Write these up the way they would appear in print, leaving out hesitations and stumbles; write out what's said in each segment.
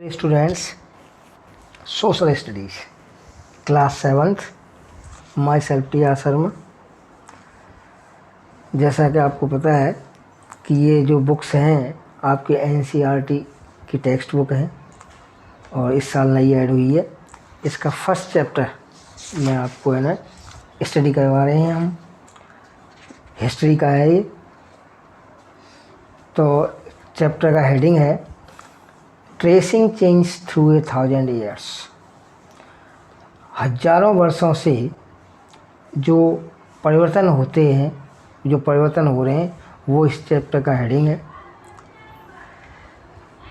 Students, social studies class 7th, my self T R Sharma. जैसा कि आपको पता है कि ये जो बुक्स हैं आपके NCERT की टेक्स्ट बुक हैं और इस साल नई ऐड हुई है। इसका फर्स्ट चैप्टर में आपको है ना स्टडी करवा रहे हैं हम। हिस्ट्री का है ये। तो चैप्टर का हेडिंग है ट्रेसिंग चेंज थ्रू 1000 ईयर्स। हजारों वर्षों से जो परिवर्तन होते हैं, जो परिवर्तन हो रहे हैं, वो इस चैप्टर का हेडिंग है।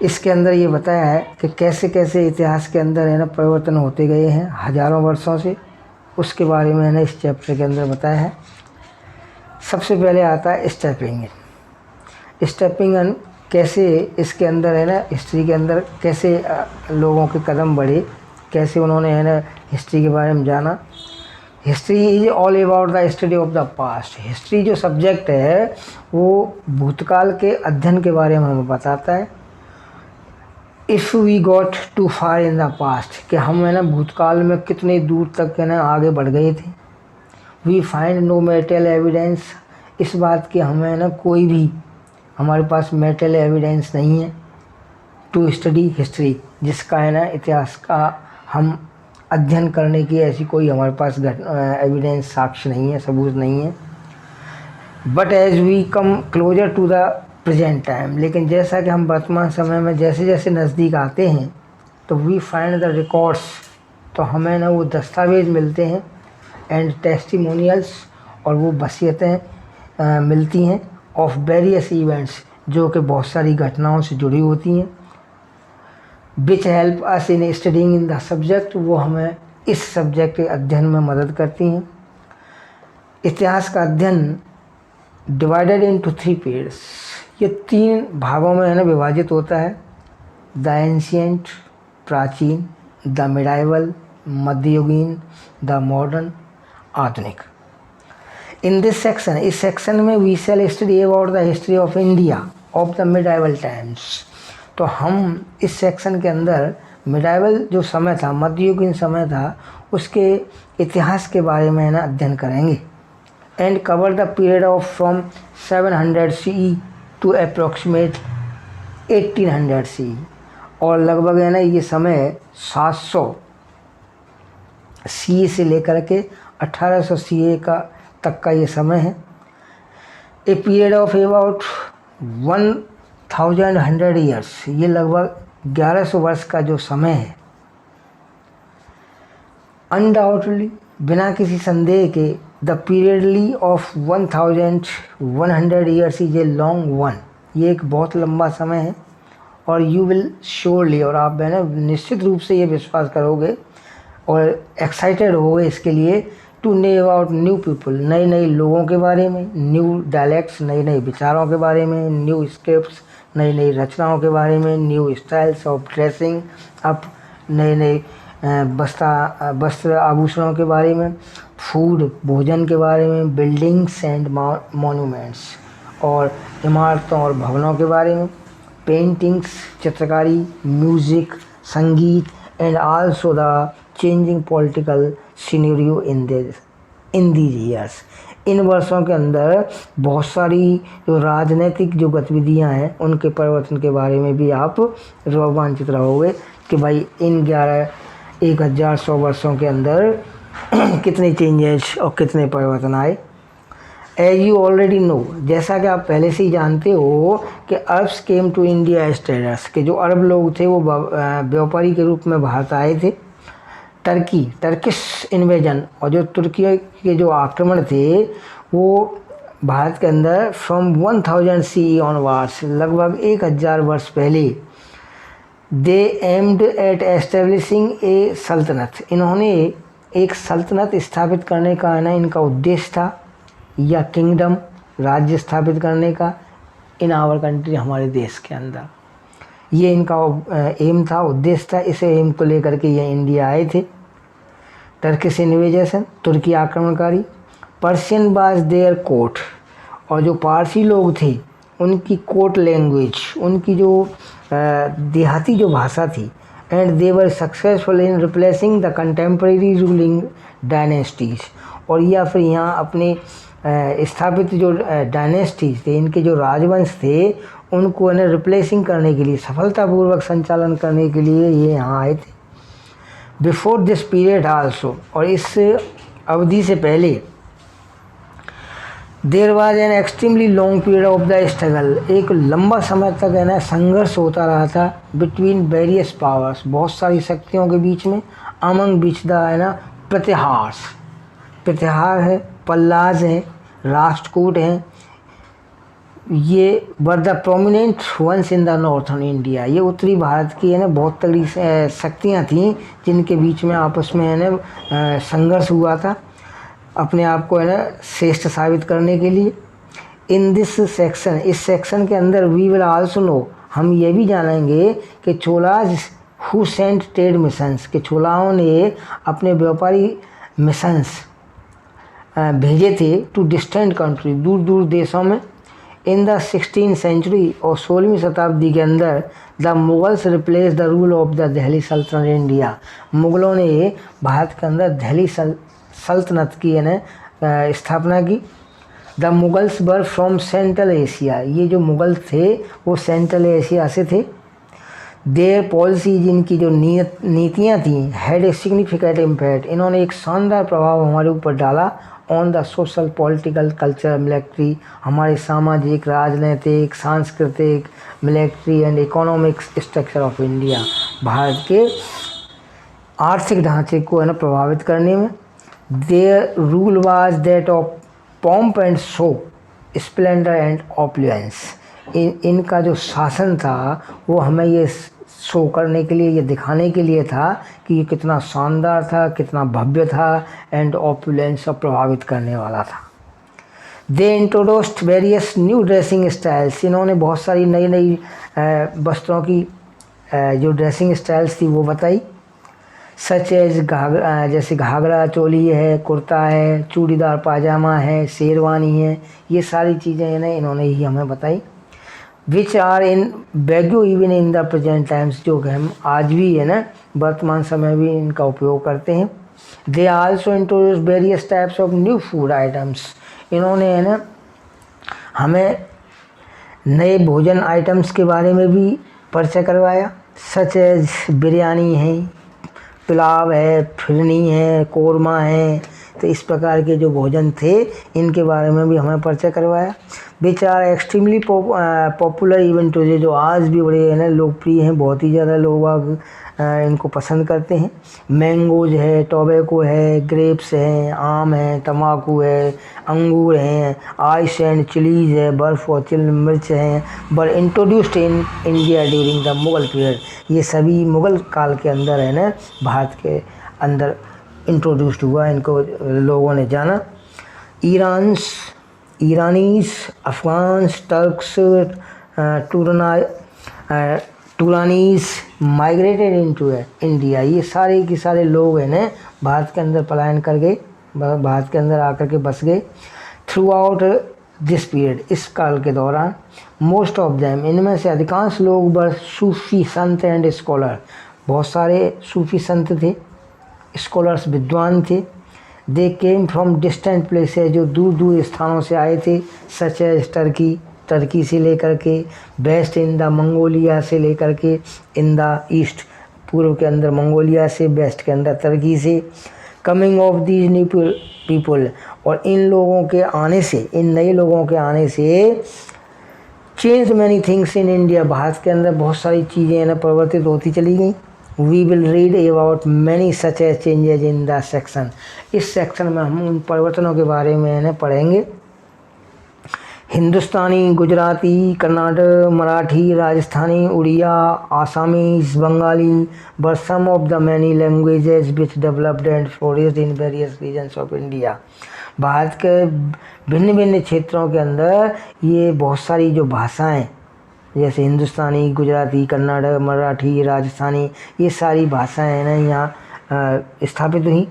इसके अंदर ये बताया है कि कैसे कैसे इतिहास के अंदर है ना परिवर्तन होते गए हैं हजारों वर्षों से, उसके बारे में है ना इस चैप्टर के अंदर बताया है। सबसे पहले आता है स्टेपिंग इन। स्टेपिंग इन कैसे इसके अंदर है ना हिस्ट्री के अंदर कैसे लोगों के कदम बढ़े, कैसे उन्होंने है ना हिस्ट्री के बारे में जाना। History is all about the study of the past. History जो सब्जेक्ट है वो भूतकाल के अध्ययन के बारे में हमें बताता है। If we got too far in the past, कि हम है ना भूतकाल में कितने दूर तक है ना आगे बढ़ गए थे। We find no material evidence, इस बात की हमें ना कोई भी हमारे पास मेटेरियल एविडेंस नहीं है टू स्टडी हिस्ट्री, जिसका है ना इतिहास का हम अध्ययन करने की ऐसी कोई हमारे पास एविडेंस साक्ष्य नहीं है, सबूत नहीं है। But as we come closer to the present time, लेकिन जैसा कि हम वर्तमान समय में जैसे जैसे नज़दीक आते हैं तो वी फाइंड द रिकॉर्ड्स, तो हमें ना वो दस्तावेज़ मिलते हैं एंड टेस्टिमोनियल्स, और वो वसीयतें मिलती हैं ऑफ वेरियस इवेंट्स, जो कि बहुत सारी घटनाओं से जुड़ी होती हैं। Which help us in studying in the subject, वो हमें इस सब्जेक्ट के अध्ययन में मदद करती हैं। इतिहास का अध्ययन डिवाइडेड इनटू 3 पीरियड्स, ये 3 भागों में है ना विभाजित होता है। द एंशिएंट प्राचीन, द मिडाइवल मध्ययुगीन, द मॉडर्न आधुनिक। इन दिस सेक्शन, इस सेक्शन में we shall study about the history of India of the medieval times. तो हम इस सेक्शन के अंदर मिडाइवल जो समय था, मध्ययुगीन समय था, उसके इतिहास के बारे में है ना अध्ययन करेंगे। And cover the period of from 700 CE to approximately 1800 CE, और लगभग है ना ये समय 700 CE से लेकर के 1800 CE का तक का ये समय है। A period of about 1100 years, ये लगभग 1100 वर्ष का जो समय है। अनडाउटली, बिना किसी संदेह के, the period of 1100 years is a long one, ये एक बहुत लंबा समय है। और यू विल श्योरली, और आप है ना निश्चित रूप से ये विश्वास करोगे और एक्साइटेड होगे इसके लिए, to know about new people, नए नए लोगों के बारे में, न्यू डायलेक्ट्स, नए नए विचारों के बारे में, न्यू स्क्रिप्ट्स, नई नई रचनाओं के बारे में, new styles of dressing up, नए नए वस्त्र आभूषणों के बारे में, फूड भोजन के बारे में, बिल्डिंग्स एंड मॉन्यूमेंट्स, और इमारतों और भवनों के बारे में, पेंटिंग्स चित्रकारी, म्यूज़िक संगीत, and also the changing political scenario in these years. इन वर्षों के अंदर बहुत सारी जो राजनीतिक जो गतिविधियां हैं उनके परिवर्तन के बारे में भी आप रोमांचित रहोगे कि भाई इन 1100 वर्षों के अंदर कितने चेंजेस और कितने परिवर्तन आए। एज यू ऑलरेडी नो, जैसा कि आप पहले से ही जानते हो कि Arabs came to India as traders, के जो अरब लोग थे वो व्यापारी के रूप में भारत आए थे। टर्किश इन्वेजन, और जो तुर्की के जो आक्रमण थे वो भारत के अंदर फ्रॉम 1000 CE ऑनवर्ड्स, लगभग 1000 वर्ष पहले, दे एम्ड एट एस्टेब्लिशिंग ए सल्तनत, इन्होंने एक सल्तनत स्थापित करने का है ना इनका उद्देश्य था, या किंगडम राज्य स्थापित करने का इन आवर कंट्री, हमारे देश के अंदर। ये इनका एम था, उद्देश्य था। इसे एम को लेकर के ये इंडिया आए थे। टर्किश इन्वेजन, तुर्की आक्रमणकारी। पर्शियन बाज देयर कोर्ट, और जो पारसी लोग थे उनकी कोर्ट लैंग्वेज, उनकी जो देहाती जो भाषा थी, and they were successful in replacing the contemporary ruling dynasties, और या फिर यहाँ अपने स्थापित जो डायनेस्टीज थे, इनके जो राजवंश थे, उनको इन्हें रिप्लेसिंग करने के लिए, सफलतापूर्वक संचालन करने के लिए ये यहाँ आए थे। बिफोर दिस पीरियड आल्सो, और इस अवधि से पहले, there was an extremely long period of the struggle, एक लंबा समय तक है ना संघर्ष होता रहा था बिटवीन वेरियस पावर्स, बहुत सारी शक्तियों के बीच में, अमंग बीच द है ना प्रतिहार्स, प्रतिहार है, पल्लाज हैं, राष्ट्रकूट हैं, ये were the prominent ones in the northern India, ये उत्तरी भारत की है ना बहुत तगड़ी शक्तियाँ थीं जिनके बीच में आपस में है ना संघर्ष हुआ था अपने आप को है ना श्रेष्ठ साबित करने के लिए। इन दिस सेक्शन, इस सेक्शन के अंदर वी विल आल्सो नो, हम ये भी जानेंगे कि Cholas who sent trade missions, के चोलाओं ने अपने व्यापारी मिशंस भेजे थे टू डिस्टेंट कंट्री, दूर दूर देशों में। इन द 16th सेंचुरी, और 16वीं शताब्दी के अंदर the Mughals replace the rule of the Delhi सल्तनत इंडिया, मुग़लों ने भारत के अंदर दिल्ली सल्तनत की है ना स्थापना की। The Mughals were from central Asia, ये जो मुग़ल थे वो सेंट्रल एशिया से थे। देयर पॉलिसी, जिनकी जो नीतियाँ थीं, हैड ए सिग्निफिकेंट इम्पैक्ट, इन्होंने एक शानदार प्रभाव हमारे ऊपर डाला on the social political culture military, हमारे सामाजिक, राजनीतिक, सांस्कृतिक, military and economic structure of India, Bharat के आर्थिक ढांचे को है ना प्रभावित करने में। Their rule was that of pomp and show, splendour and opulence, इनका जो शासन था वो हमें ये शो करने के लिए, ये दिखाने के लिए था कि ये कितना शानदार था, कितना भव्य था, एंड ऑप्युलेंस और प्रभावित करने वाला था। They introduced various new dressing styles, इन्होंने बहुत सारी नई नई वस्त्रों की जो ड्रेसिंग स्टाइल्स थी वो बताई। सच एज जैसे घाघरा चोली है, कुर्ता है, चूड़ीदार पाजामा है, शेरवानी है, ये सारी चीज़ें है ना इन्होंने ही हमें बताई। Which are in value even in the present times, जो कि हम आज भी है ना वर्तमान समय भी इनका उपयोग करते हैं। They also introduce various types of new food items, इन्होंने है ना हमें नए भोजन आइटम्स के बारे में भी परिचय करवाया। सच एज बिरयानी है, पुलाव है, फिरनी है, कोरमा है, तो इस प्रकार के जो भोजन थे इनके बारे में भी हमें परिचय करवाया। Which are extremely popular even today, जो आज भी बड़े है ना लोकप्रिय हैं, बहुत ही ज़्यादा लोग इनको पसंद करते हैं। मैंगोज है, टोबैको है, ग्रेप्स हैं, आम है, तम्बाकू है, अंगूर हैं, आइस एंड चिलीज है, बर्फ़ और चिल मिर्च हैं, were introduced in India during the Mughal period, ये सभी मुग़ल काल के अंदर है ना भारत के अंदर इंट्रोड्यूस्ड हुआ, इनको लोगों ने जाना। ईरानीस, Afghans, Turks, टूरानीस migrated into India, ये सारे के सारे लोग हैं ना भारत के अंदर पलायन कर गए, भारत के अंदर आकर के बस गए। थ्रू आउट दिस पीरियड, इस काल के दौरान, मोस्ट ऑफ देम, इनमें से अधिकांश लोग वर सूफी संत एंड स्कॉलर, बहुत सारे सूफी संत थे, स्कॉलर्स विद्वान थे। दे केम फ्रॉम डिस्टेंट प्लेसेस, जो दूर दूर स्थानों से आए थे। सच एज टर्की से लेकर के, वेस्ट इन द मंगोलिया से लेकर के, इन द ईस्ट, पूर्व के अंदर मंगोलिया से, वेस्ट के अंदर टर्की से। Coming of these new people, और इन लोगों के आने से, इन नए लोगों के आने से change many things in India, Bharat के अंदर बहुत सारी चीज़ें ना परिवर्तित होती चली गई। We will read about many such as changes in the section, इस सेक्शन में हम उन परिवर्तनों के बारे में ना पढ़ेंगे। Hindustani, Gujarati, Kannada, Marathi, Rajasthani, Oriya, Assamese, Bengali were some of the many languages which developed and flourished in various regions of India, Bharat के भिन्न भिन्न क्षेत्रों के अंदर ये बहुत सारी जो भाषाएं, जैसे हिंदुस्तानी, गुजराती, कन्नड़, मराठी, राजस्थानी, ये सारी भाषाएं हैं ना यहाँ स्थापित हुई।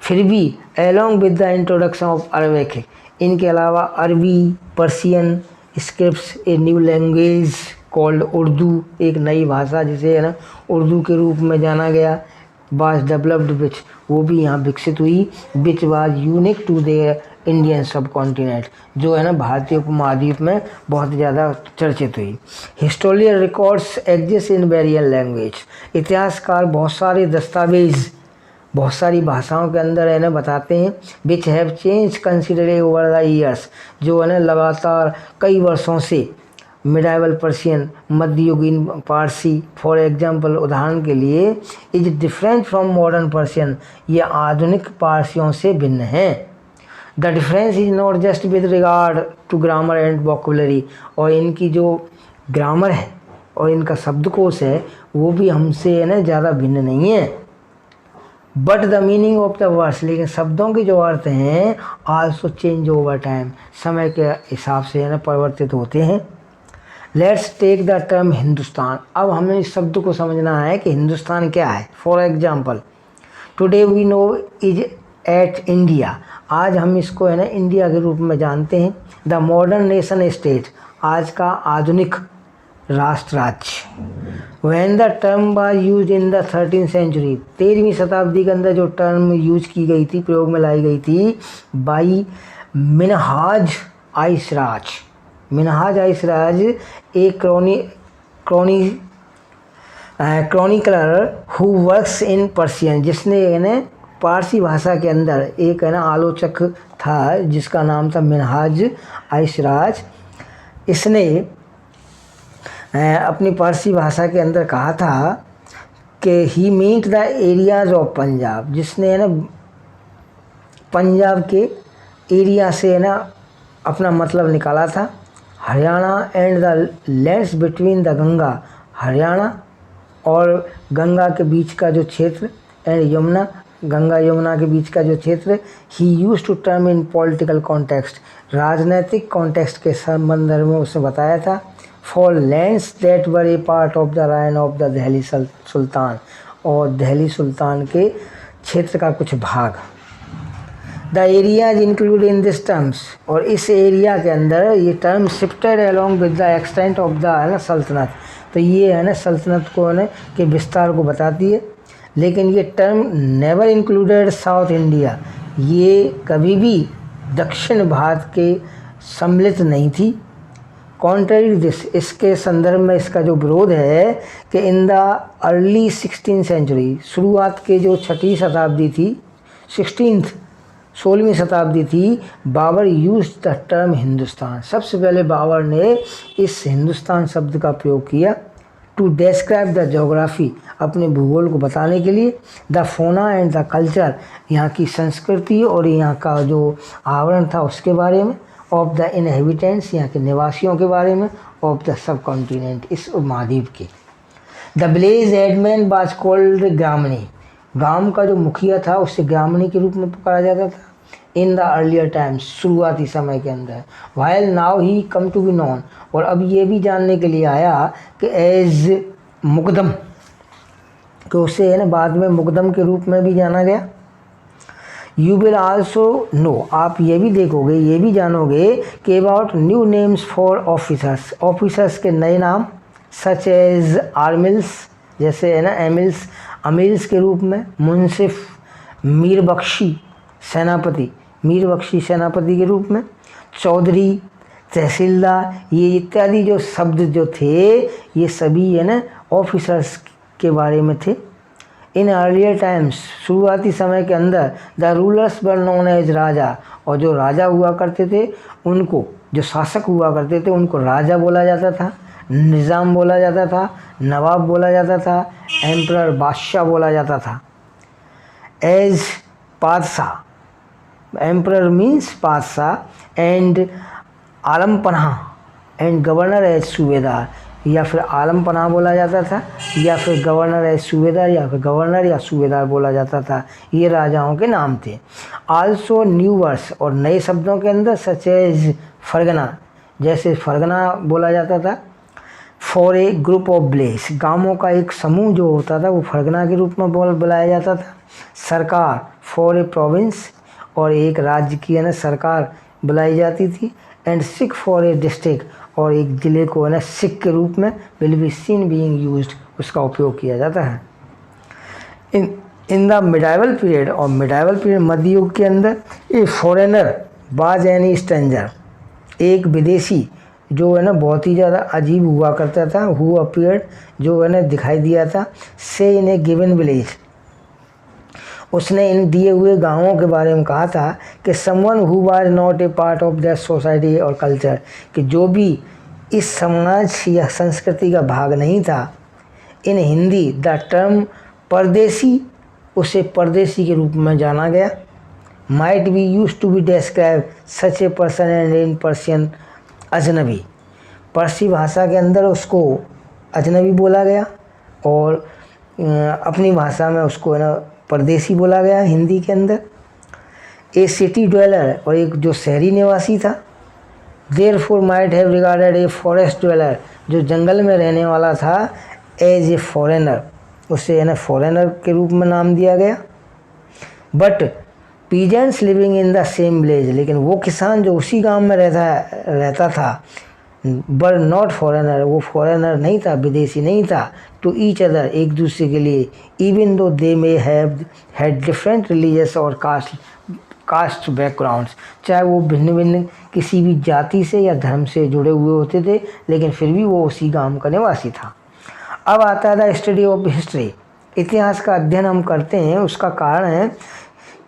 फिर भी along with the introduction of Arabic, इनके अलावा अरबी, Persian scripts, a new language called Urdu, एक नई भाषा जिसे है ना उर्दू के रूप में जाना गया, वाज डेवलप्ड विच, वो भी यहाँ विकसित हुई, which was unique to the Indian subcontinent, जो है ना भारतीय उपमहाद्वीप में बहुत ज़्यादा चर्चित हुई। Historical records exist in various language, इतिहासकार बहुत सारे दस्तावेज बहुत सारी भाषाओं के अंदर है ना बताते हैं, which have change considerable over the years, जो है ना लगातार कई वर्षों से, मिडाइवल पर्शियन, मध्ययुगीन पारसी फॉर एग्जाम्पल, उदाहरण के लिए, is different from modern Persian, ये आधुनिक पारसियों से भिन्न हैं। The difference is not just with regard to grammar and vocabulary, और इनकी जो ग्रामर है और इनका शब्दकोश है वो भी हमसे है ना ज़्यादा भिन्न नहीं है। But the meaning of the words, लेकिन शब्दों के जो अर्थ हैं आल्सो चेंज ओवर टाइम, समय के हिसाब से है ना परिवर्तित होते हैं। Let's take the term Hindustan, अब हमें इस शब्द को समझना है कि हिंदुस्तान क्या है। For example, today we know is at India, आज हम इसको है ना इंडिया के रूप में जानते हैं। द मॉडर्न नेशन स्टेट, आज का आधुनिक राष्ट्र राज्य। When the term was use in the 13th century, 13वीं शताब्दी के अंदर जो टर्म यूज की गई थी, प्रयोग में लाई गई थी, बाई मिनहाज आइसराज। मिनहाज आइसराज एक chronicler who works in Persian, जिसने है ना पारसी भाषा के अंदर एक है ना आलोचक था जिसका नाम था मिनहाज आइसराज। इसने अपनी पारसी भाषा के अंदर कहा था कि he meet the areas of Punjab, जिसने है ना पंजाब के एरिया से है ना अपना मतलब निकाला था। Haryana and the lands between the Ganga, Haryana और गंगा के बीच का जो क्षेत्र, एंड यमुना, गंगा यमुना के बीच का जो क्षेत्र। He use to term in political context, राजनैतिक कॉन्टेक्स्ट के संबंध में उसने बताया था। For lands that were a part of the reign of the Delhi sultan, और दिल्ली सुल्तान के क्षेत्र का कुछ भाग। The areas include in this terms, और इस एरिया के अंदर ये term shifted along with the extent of the है ना सल्तनत, तो ये है ना सल्तनत को है ना के विस्तार को बताती है। लेकिन ये term never included south India, ये कभी भी दक्षिण भारत के सम्मिलित नहीं थी। कॉन्ट्ररी दिस, इसके संदर्भ में इसका जो विरोध है कि in the early 16th century, शुरुआत के जो 6वीं शताब्दी थी, 16वीं शताब्दी थी, Babur use the term Hindustan, सबसे पहले बाबर ने इस हिंदुस्तान शब्द का प्रयोग किया टू डिस्क्राइब द जोग्राफी, अपने भूगोल को बताने के लिए, द फोना एंड द कल्चर, यहाँ की संस्कृति और यहाँ का जो आवरण था उसके बारे में, ऑफ द इनहेबिटेंट्स, यहाँ के निवासियों के बारे में, ऑफ द सब कॉन्टिनेंट, इस उपमहाद्वीप के। The village headman was called gramani, गांव का जो मुखिया था उससे ग्रामणी के रूप में पुकारा जाता था। इन द अर्लियर टाइम्स, शुरुआती समय के अंदर। While now he come to be known, और अब ये भी जानने के लिए आया कि एज मुकदम, कि उसे है ना बाद में मुकदम के रूप में भी जाना गया। यू विल आल्सो नो, आप ये भी देखोगे, ये भी जानोगे कि about new names for officers, officers के नए नाम, सच एज आर्मिल्स, जैसे है ना एमिल्स, अमील्स के रूप में, मुंसिफ, मीर बख्शी सेनापति, मीर बख्शी सेनापति के रूप में, चौधरी, तहसीलदार, ये इत्यादि जो शब्द जो थे ये सभी है ना ऑफिसर्स के बारे में थे। इन अर्लियर टाइम्स, शुरुआती समय के अंदर, the rulers were known as raja, और जो राजा हुआ करते थे उनको, जो शासक हुआ करते थे उनको राजा बोला जाता था, निज़ाम बोला जाता था, नवाब बोला जाता था, एम्परर बादशाह बोला जाता था। एज बादशाह, एम्परर मीन्स बादशाह, एंड आलम पनाह, एंड गवर्नर एज सूबेदार, या फिर आलम पनाह बोला जाता था, या फिर गवर्नर एज सूबेदार, या फिर गवर्नर या सूबेदार बोला जाता था। ये राजाओं के नाम थे। आल्सो न्यू वर्ड्स, और नए शब्दों के अंदर, सच एज फरगना, जैसे फरगना बोला जाता था। For a group of village, गांवों का एक समूह जो होता था वो फरगना के रूप में बुलाया जाता था। सरकार, फॉर ए प्रोविंस, और एक राज्य की है ना सरकार बुलाई जाती थी। And Sikh for a district, और एक ज़िले को है ना सिख के रूप में will be seen being used, उसका उपयोग किया जाता है। इन द मिडाइवल पीरियड, और मिडाइवल पीरियड मध्य युग के अंदर, ए फॉरेनर बाज एनी स्ट्रेंजर, एक विदेशी जो है ना बहुत ही ज़्यादा अजीब हुआ करता था, हु अपीयर्ड, जो है ना दिखाई दिया था, से इन ए गिवन विलेज, उसने इन दिए हुए गांवों के बारे में कहा था कि someone who was not a part of that society और कल्चर, कि जो भी इस समाज या संस्कृति का भाग नहीं था। इन हिंदी द टर्म परदेसी, उसे परदेसी के रूप में जाना गया। Might be use to be describe such a person and in Persian अजनबी, पर्सी भाषा के अंदर उसको अजनबी बोला गया और अपनी भाषा में उसको है ना परदेसी बोला गया हिंदी के अंदर। ए सिटी ड्वेलर, और एक जो शहरी निवासी था। Therefore might have regarded a forest dweller, जो जंगल में रहने वाला था, एज ए फॉरेनर, उसे है ना फॉरेनर के रूप में नाम दिया गया। But peasants living in the same village, लेकिन वो किसान जो उसी गांव में रहता था, बट नॉट फॉरेनर, वो फॉरेनर नहीं था, विदेशी नहीं था, टू ईच अदर, एक दूसरे के लिए, even though they may have had different religious और कास्ट बैकग्राउंड्स, चाहे वो भिन्न भिन्न किसी भी जाति से या धर्म से जुड़े हुए होते थे, लेकिन फिर भी वो उसी गांव का निवासी था। अब आता है द स्टडी ऑफ हिस्ट्री, इतिहास का अध्ययन हम करते हैं, उसका कारण है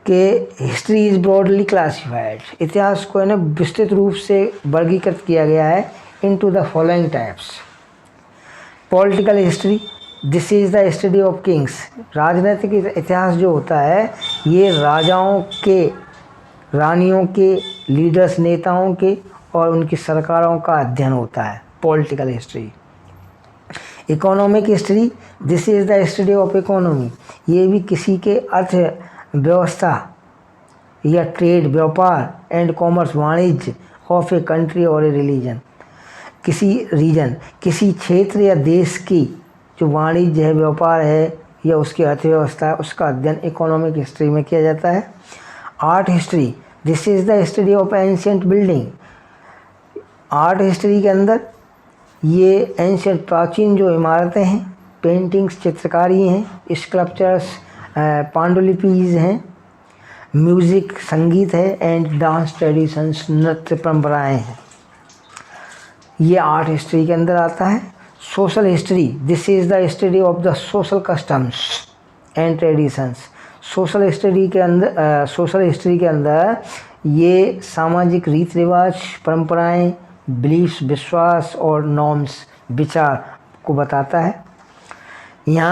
कि हिस्ट्री इज़ ब्रॉडली क्लासिफाइड, इतिहास को है ना विस्तृत रूप से वर्गीकृत किया गया है into the following types. Political history, this is the study of Kings, राजनीतिक इतिहास जो होता है ये राजाओं के, रानियों के, लीडर्स, नेताओं के और उनकी सरकारों का अध्ययन होता है, political history. Economic history, this is the study of economy, ये भी किसी के अर्थव्यवस्था या ट्रेड, व्यापार एंड कॉमर्स, वाणिज्य ऑफ ए कंट्री और ए रिलीजन, किसी रीजन, किसी क्षेत्र या देश की जो वाणिज्य है, व्यापार है या उसकी अर्थव्यवस्था है, उसका अध्ययन इकोनॉमिक हिस्ट्री में किया जाता है। Art history, this is the study of ancient building, art history के अंदर ये एंशियंट प्राचीन जो इमारतें हैं, पेंटिंग्स, चित्रकारी हैं, स्कल्पचर्स, पांडुलिपीज हैं, म्यूज़िक, संगीत है, एंड डांस ट्रेडिशंस, नृत्य परंपराएं हैं, ये आर्ट हिस्ट्री के अंदर आता है। Social history, this is the study of the social customs and traditions, social history के अंदर ये सामाजिक रीति रिवाज, परंपराएं, बिलीफ्स, विश्वास और नॉर्म्स, विचार को बताता है। यहाँ